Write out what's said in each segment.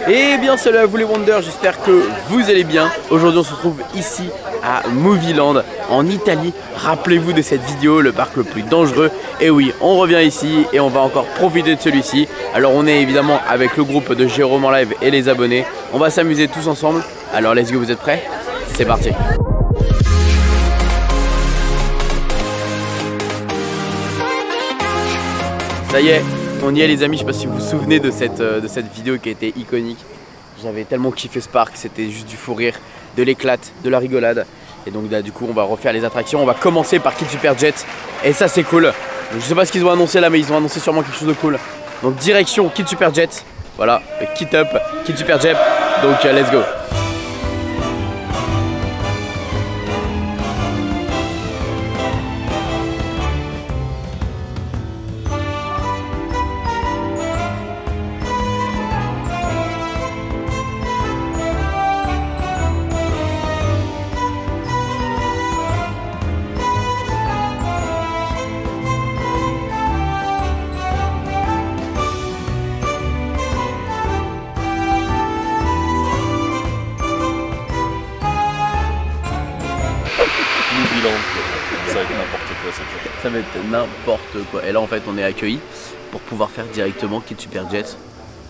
Eh bien salut à vous les Wonders, j'espère que vous allez bien. Aujourd'hui on se retrouve ici à Movieland en Italie. Rappelez-vous de cette vidéo, le parc le plus dangereux. Et oui, on revient ici et on va encore profiter de celui-ci. Alors on est évidemment avec le groupe de Jérôme en live et les abonnés. On va s'amuser tous ensemble. Alors let's go, vous êtes prêts? C'est parti. Ça y est, on y est les amis, je sais pas si vous vous souvenez de cette vidéo qui a été iconique. J'avais tellement kiffé ce parc, c'était juste du fou rire, de l'éclate, de la rigolade. Et donc là du coup on va refaire les attractions, on va commencer par Kid Super Jet. Et ça c'est cool. Donc, je sais pas ce qu'ils ont annoncé là mais ils ont annoncé sûrement quelque chose de cool. Donc direction Kid Super Jet, voilà, Kit Up, Kid Super Jet, donc let's go. Ça va être n'importe quoi cette journée. Ça va être n'importe quoi. Et là en fait on est accueillis pour pouvoir faire directement Kid Super Jet.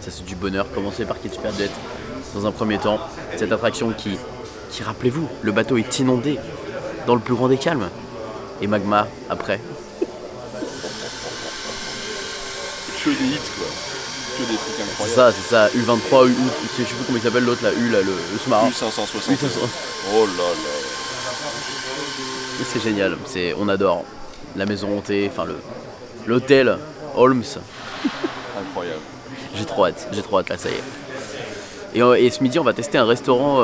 Ça c'est du bonheur, commencer par Kid Super Jet dans un premier temps. Cette attraction qui rappelez-vous, le bateau est inondé dans le plus grand des calmes. Et Magma après. Que des hits quoi. Que des trucs incroyables. C'est ça, U23, je sais plus comment il s'appelle l'autre là, le sous-marin. U560. U560. Oh là là. C'est génial, on adore la maison hantée, enfin l'hôtel Holmes. Incroyable. J'ai trop hâte là, ça y est. Et ce midi on va tester un restaurant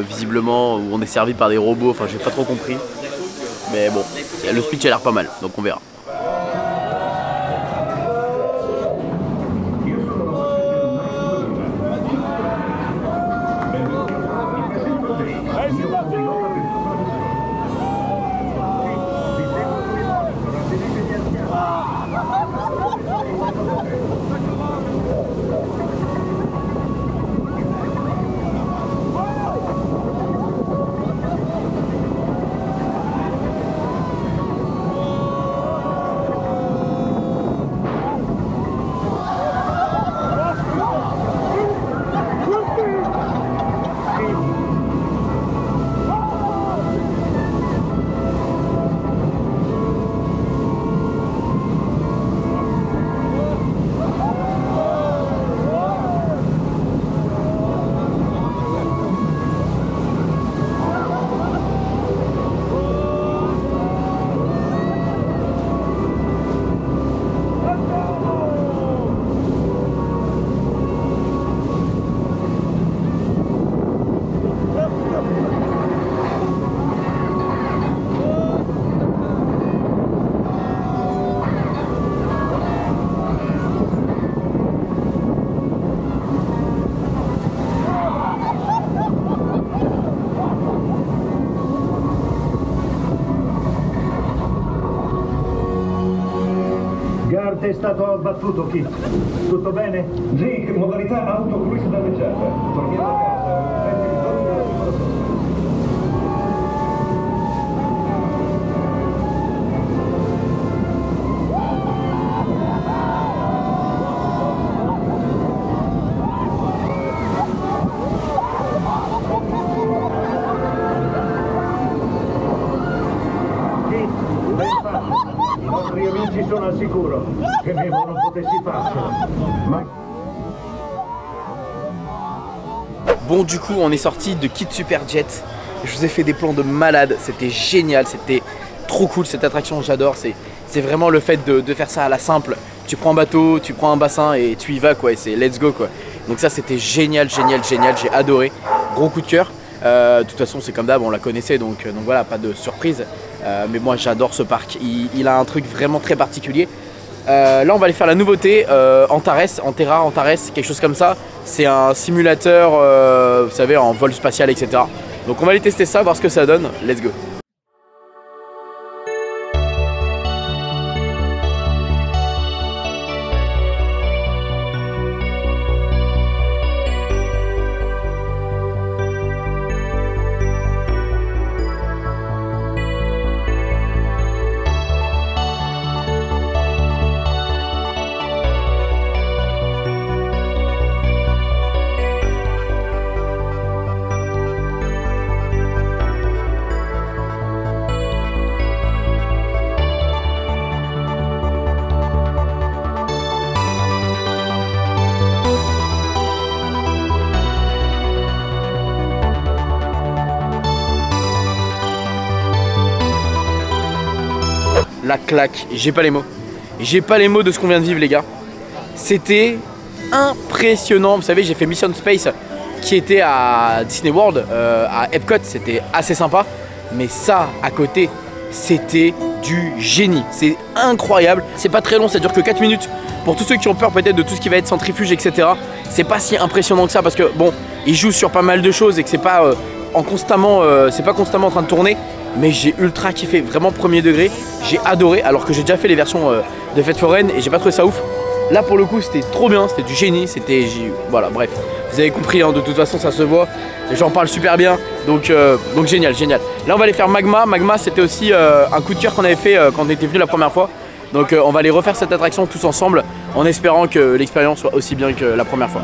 visiblement où on est servi par des robots, enfin j'ai pas trop compris. Mais bon, le speech a l'air pas mal, donc on verra. È stato abbattuto, Kit. Tutto bene? Jake, modalità autocruise danneggiata. Torniamo a casa. Prendi il volo della circolazione. Kit, ben fatto. I nostri amici sono al sicuro. Temevo non potessi farcela. Ma... Bon du coup on est sorti de Kid Super Jet. Je vous ai fait des plans de malade, c'était génial, c'était trop cool cette attraction, j'adore. C'est vraiment le fait de faire ça à la simple. Tu prends un bateau, tu prends un bassin et tu y vas quoi, et c'est let's go quoi. Donc ça c'était génial, j'ai adoré, gros coup de cœur. De toute façon c'est comme d'hab, on la connaissait donc voilà, pas de surprise. Mais moi j'adore ce parc, il a un truc vraiment très particulier. Là on va aller faire la nouveauté, Antares, quelque chose comme ça. C'est un simulateur, vous savez, en vol spatial, etc. Donc on va aller tester ça, voir ce que ça donne. Let's go. la claque, j'ai pas les mots. J'ai pas les mots de ce qu'on vient de vivre les gars. C'était impressionnant. Vous savez, j'ai fait Mission Space qui était à Disney World, à Epcot, c'était assez sympa. Mais ça, à côté, c'était du génie. C'est incroyable. C'est pas très long, ça dure que 4 minutes. Pour tous ceux qui ont peur peut-être de tout ce qui va être centrifuge, etc. C'est pas si impressionnant que ça parce que bon, ils jouent sur pas mal de choses et que c'est pas constamment en train de tourner. Mais j'ai ultra kiffé, vraiment premier degré. J'ai adoré, alors que j'ai déjà fait les versions de fêtes foraines et j'ai pas trouvé ça ouf. Là pour le coup c'était trop bien, c'était du génie, voilà bref, vous avez compris hein, de toute façon ça se voit, j'en parle super bien, donc génial, génial. Là on va aller faire Magma, Magma c'était aussi un coup de cœur qu'on avait fait quand on était venu la première fois. Donc on va aller refaire cette attraction tous ensemble en espérant que l'expérience soit aussi bien que la première fois.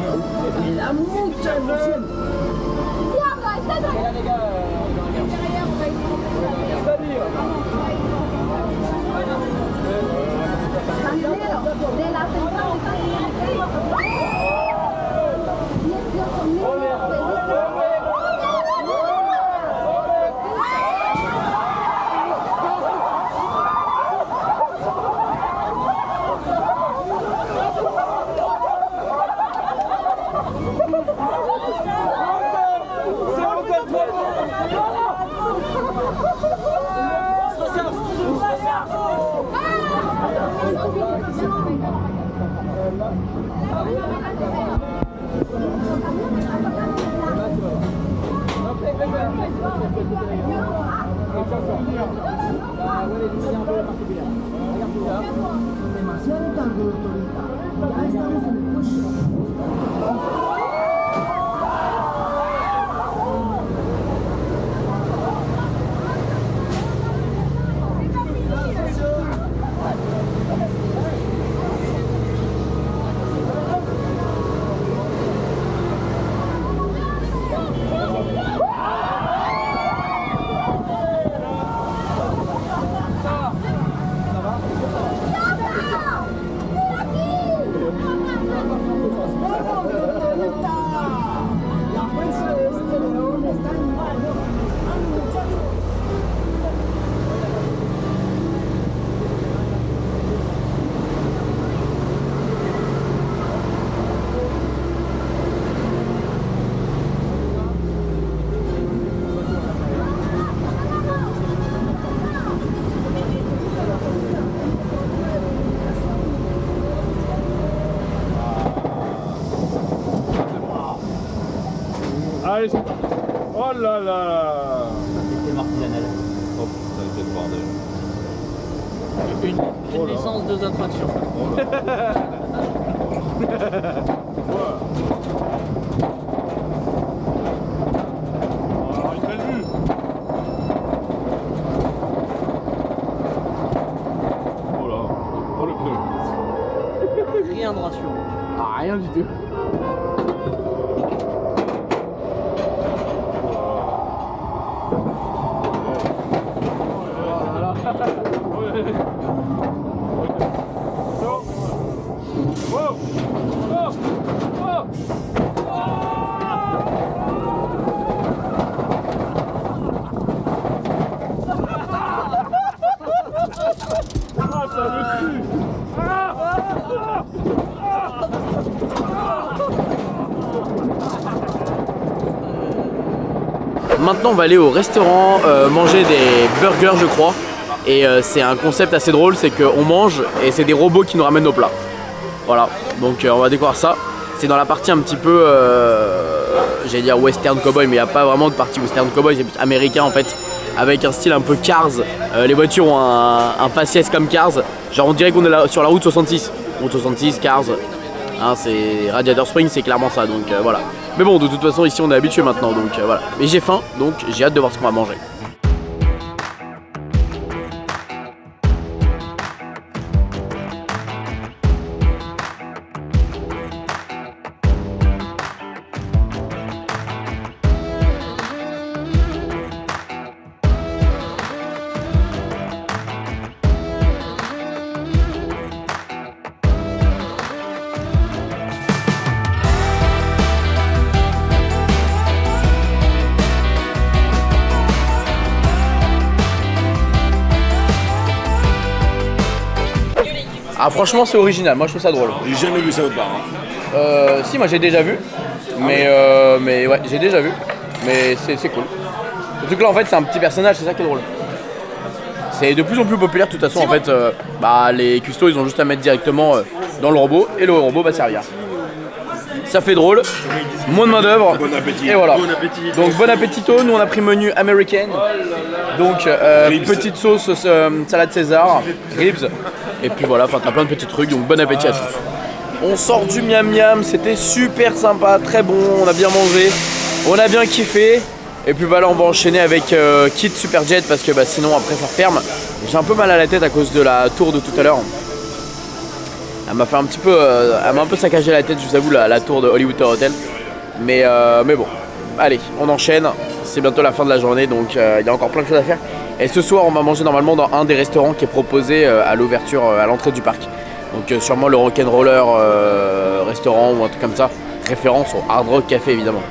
Allez, c'est parti. Oh là là. C'était l'artisanal. Oh putain, quel bordel. Une licence, 2 attractions. Oh là. Alors, une belle vue. Oh là. Oh le pneu. Rien de ratio. Ah, rien du tout. Maintenant on va aller au restaurant manger des burgers je crois. Et c'est un concept assez drôle, c'est qu'on mange et c'est des robots qui nous ramènent nos plats. Voilà, donc on va découvrir ça. C'est dans la partie un petit peu, j'allais dire western cowboy, mais il n'y a pas vraiment de partie western cowboy, c'est plus américain en fait. Avec un style un peu Cars, les voitures ont un faciès comme Cars. Genre on dirait qu'on est là, sur la route 66. Route 66, Cars, hein, c'est Radiator Springs, c'est clairement ça, donc voilà. Mais bon, de toute façon ici on est habitué maintenant, donc voilà. Mais j'ai faim, donc j'ai hâte de voir ce qu'on va manger. Ah franchement c'est original, moi je trouve ça drôle. J'ai jamais vu ça autre part. Si moi j'ai déjà vu, mais ouais j'ai déjà vu, mais c'est cool. Surtout que là en fait c'est un petit personnage, c'est ça qui est drôle. C'est de plus en plus populaire de toute façon en fait, les custos ils ont juste à mettre directement dans le robot et le robot va servir. Ça fait drôle, moins de main d'œuvre. Bon appétit. Et voilà. Bon appétit. Donc bon appétito, nous on a pris menu américain. Donc petite sauce salade César, ribs. Et puis voilà, enfin t'as plein de petits trucs, donc bon appétit à tous. On sort du miam miam, c'était super sympa, très bon, on a bien mangé, on a bien kiffé. Et puis bah là on va enchaîner avec Kit Superjet parce que sinon après ça ferme. J'ai un peu mal à la tête à cause de la tour de tout à l'heure. Elle m'a fait un petit peu, elle m'a un peu saccagé la tête, je vous avoue, la tour de Hollywood Tower Hotel. Mais bon, allez, on enchaîne. C'est bientôt la fin de la journée, donc il y a encore plein de choses à faire. Et ce soir, on va manger normalement dans un des restaurants qui est proposé à l'ouverture, à l'entrée du parc. Donc sûrement le Rock'n'Roller restaurant ou un truc comme ça. Référence au Hard Rock Café, évidemment.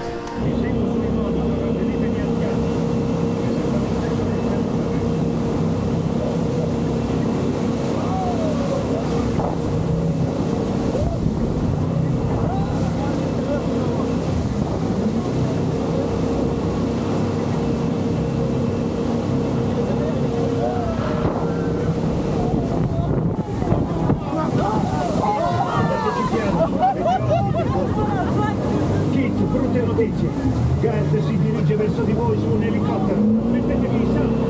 Gareth si dirige verso di voi su un elicottero. Mettetevi in salvo.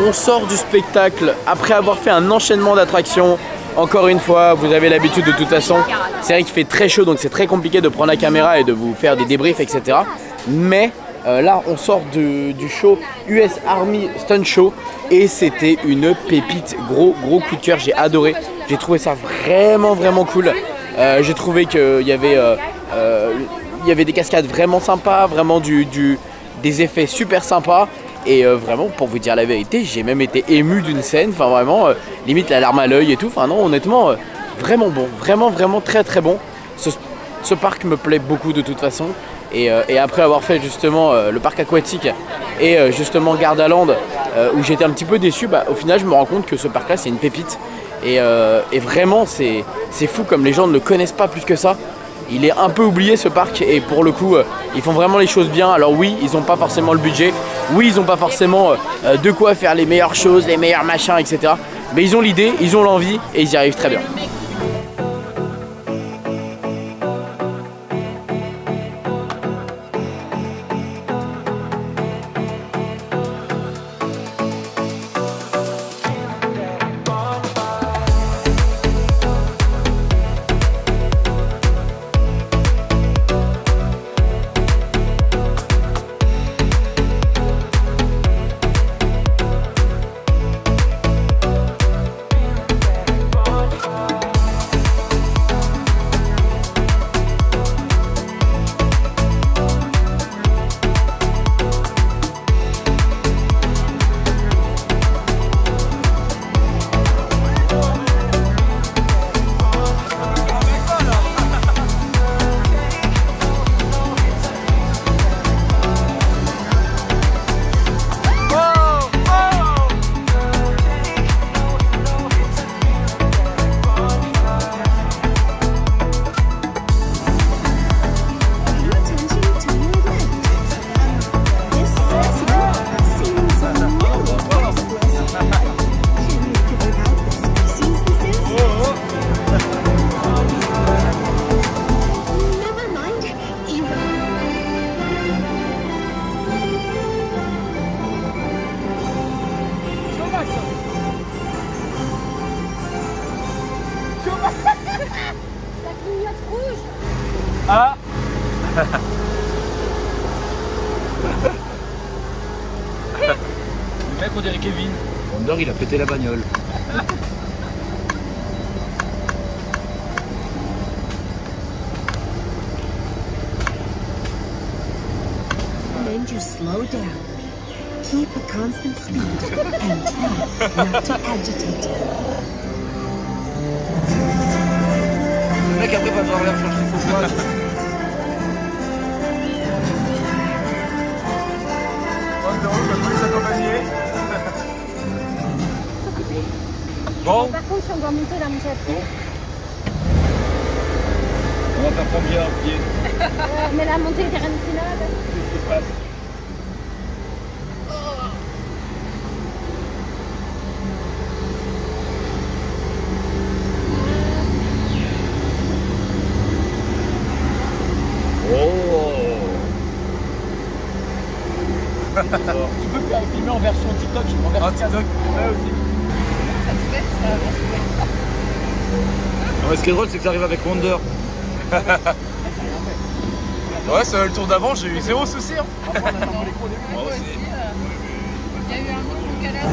On sort du spectacle après avoir fait un enchaînement d'attractions. Encore une fois, vous avez l'habitude de toute façon. C'est vrai qu'il fait très chaud, donc c'est très compliqué de prendre la caméra et de vous faire des débriefs, etc. Mais là, on sort du show US Army Stunt Show et c'était une pépite. Gros coup de cœur, j'ai adoré. J'ai trouvé ça vraiment cool. J'ai trouvé qu'il y avait des cascades vraiment sympas, vraiment des effets super sympas. Et vraiment, pour vous dire la vérité, j'ai même été ému d'une scène, enfin vraiment, limite la larme à l'œil et tout. Enfin non, honnêtement, vraiment bon, vraiment très bon. ce parc me plaît beaucoup de toute façon. Et après avoir fait justement le parc aquatique et justement Gardaland où j'étais un petit peu déçu, bah, au final je me rends compte que ce parc là c'est une pépite. Et vraiment c'est fou comme les gens ne le connaissent pas plus que ça. Il est un peu oublié ce parc et pour le coup ils font vraiment les choses bien. Alors oui, ils n'ont pas forcément le budget, oui ils n'ont pas forcément de quoi faire les meilleures choses, les meilleurs machins, etc. Mais ils ont l'idée, ils ont l'envie et ils y arrivent très bien. Ah. Le mec on dirait Kevin. Wonder il a pété la bagnole. Then you slow down. Keep a constant speed and try not to agitate you. Le mec après va devoir aller chercher son poids. Bon. Par contre, si on doit monter la montée à pied. On va faire combien à pied? Mais la montée des terrain finale. Tu peux faire filmer en version TikTok, en version TikTok. Ouais, aussi. Non, mais ce qui est drôle, c'est que ça arrive avec Wonder. Ouais, ça le tour d'avant, j'ai eu zéro souci. Hein. Moi aussi. Il y a eu un autre calage.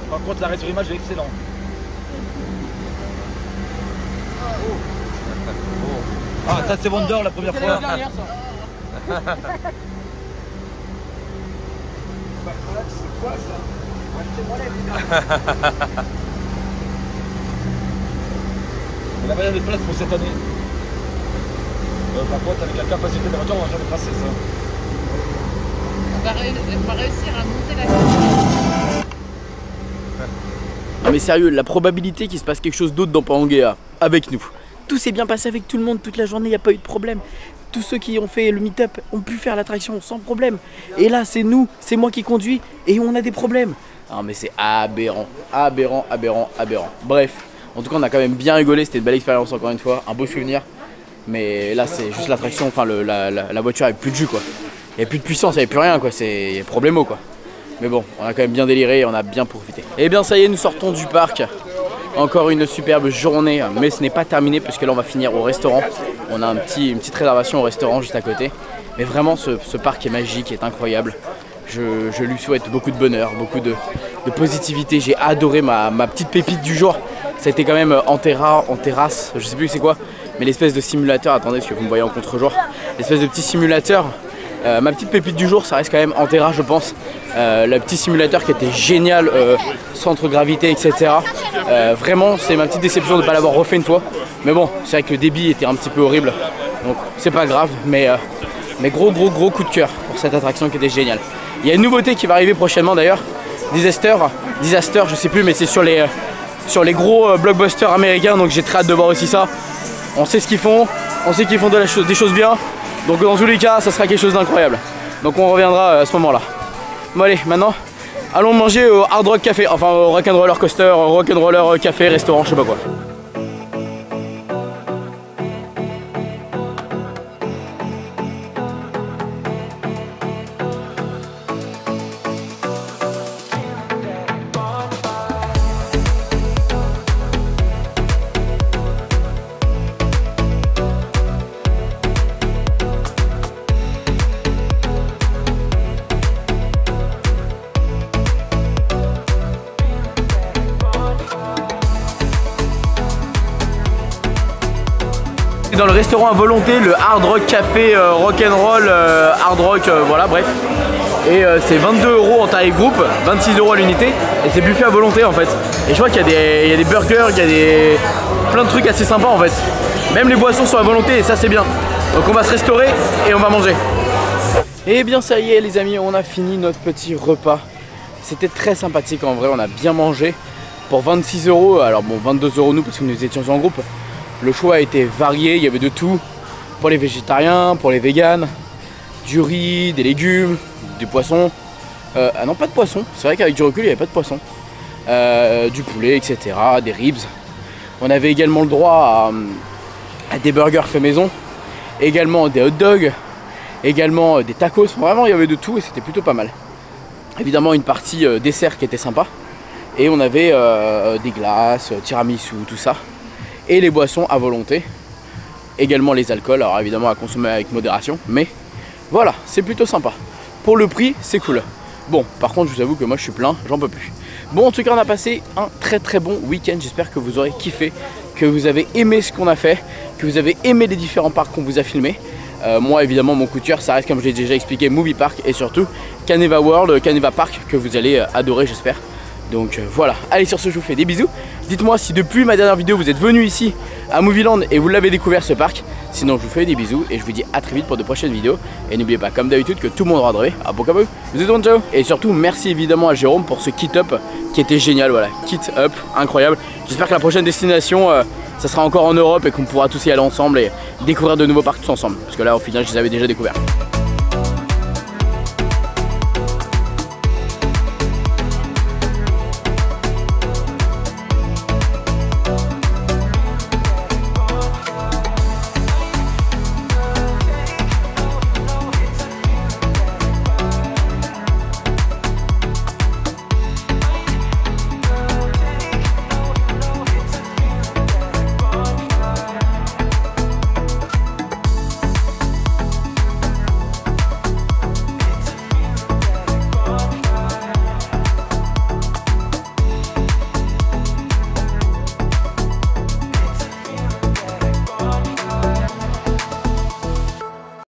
Par contre, l'arrêt sur image est excellent. Ah, ça c'est Wonder la première fois. C'est quoi ça? Il a pas de place pour cette année. Par contre, avec la capacité de la voiture, on va jamais passer ça. On va réussir à monter la. Non mais sérieux, la probabilité qu'il se passe quelque chose d'autre dans Pangea avec nous. Tout s'est bien passé avec tout le monde toute la journée, il n'y a pas eu de problème. Tous ceux qui ont fait le meet-up ont pu faire l'attraction sans problème. Et là, c'est nous, c'est moi qui conduis et on a des problèmes. Non mais c'est aberrant, aberrant, aberrant, aberrant. Bref, en tout cas on a quand même bien rigolé, c'était une belle expérience encore une fois, un beau souvenir. Mais là c'est juste l'attraction, enfin la voiture avait plus de jus quoi. Il n'y avait plus de puissance, il n'y avait plus rien quoi, c'est problémo quoi. Mais bon, on a quand même bien déliré et on a bien profité. Et bien ça y est, nous sortons du parc. Encore une superbe journée, mais ce n'est pas terminé puisque là on va finir au restaurant. On a une petite réservation au restaurant juste à côté. Mais vraiment ce parc est magique, est incroyable. Je lui souhaite beaucoup de bonheur, beaucoup de positivité. J'ai adoré ma petite pépite du jour. Ça a été quand même en terrasse, je sais plus c'est quoi. Mais l'espèce de simulateur, attendez parce que vous me voyez en contre-jour. L'espèce de petit simulateur Ma petite pépite du jour, ça reste quand même Antera, je pense. Le petit simulateur qui était génial, centre gravité, etc. Vraiment, c'est ma petite déception de ne pas l'avoir refait une fois. Mais bon, c'est vrai que le débit était un petit peu horrible, donc c'est pas grave. Mais gros coup de cœur pour cette attraction qui était géniale. Il y a une nouveauté qui va arriver prochainement d'ailleurs. Disaster, je sais plus, mais c'est sur les gros blockbusters américains, donc j'ai très hâte de voir aussi ça. On sait ce qu'ils font, on sait qu'ils font des choses bien, donc dans tous les cas ça sera quelque chose d'incroyable. Donc on reviendra à ce moment là. Bon allez, maintenant allons manger au Hard Rock Café, enfin au Rock'n'Roller Coaster, Rock'n'Roller Café, restaurant, je sais pas quoi. Dans le restaurant à volonté, le Hard Rock Café Rock'n'Roll Hard Rock, voilà bref. Et c'est 22 € en tarif groupe, 26 € à l'unité. Et c'est buffet à volonté en fait. Et je vois qu'il y a des burgers, il y a plein de trucs assez sympas en fait. Même les boissons sont à volonté et ça c'est bien. Donc on va se restaurer et on va manger. Et bien ça y est les amis, on a fini notre petit repas. C'était très sympathique en vrai, on a bien mangé. Pour 26 €, alors bon 22 € nous parce que nous étions en groupe. Le choix a été varié, il y avait de tout. Pour les végétariens, pour les véganes, du riz, des légumes, du poisson. Ah non, pas de poisson, c'est vrai qu'avec du recul il n'y avait pas de poisson. Du poulet, etc., des ribs. On avait également le droit à des burgers faits maison, également des hot dogs, également des tacos. Vraiment il y avait de tout et c'était plutôt pas mal. Évidemment une partie dessert qui était sympa. Et on avait des glaces, tiramisu, tout ça. Et les boissons à volonté, également les alcools, alors évidemment à consommer avec modération, mais voilà, c'est plutôt sympa. Pour le prix, c'est cool. Bon, par contre, je vous avoue que moi je suis plein, j'en peux plus. Bon, en tout cas, on a passé un très bon week-end. J'espère que vous aurez kiffé, que vous avez aimé ce qu'on a fait, que vous avez aimé les différents parcs qu'on vous a filmés. Moi, évidemment, mon coup de cœur, ça reste, comme je l'ai déjà expliqué, Movie Park et surtout Caneva World, Caneva Park, que vous allez adorer, j'espère. Donc voilà, allez sur ce, je vous fais des bisous. Dites-moi si depuis ma dernière vidéo vous êtes venu ici à Movieland et vous l'avez découvert ce parc. Sinon je vous fais des bisous et je vous dis à très vite pour de prochaines vidéos. Et n'oubliez pas comme d'habitude que tout le monde aura rêvé. À beaucoup, bisous, ciao. Et surtout merci évidemment à Jérôme pour ce kit up qui était génial, voilà, kit up, incroyable. J'espère que la prochaine destination ça sera encore en Europe et qu'on pourra tous y aller ensemble et découvrir de nouveaux parcs tous ensemble. Parce que là au final je les avais déjà découverts.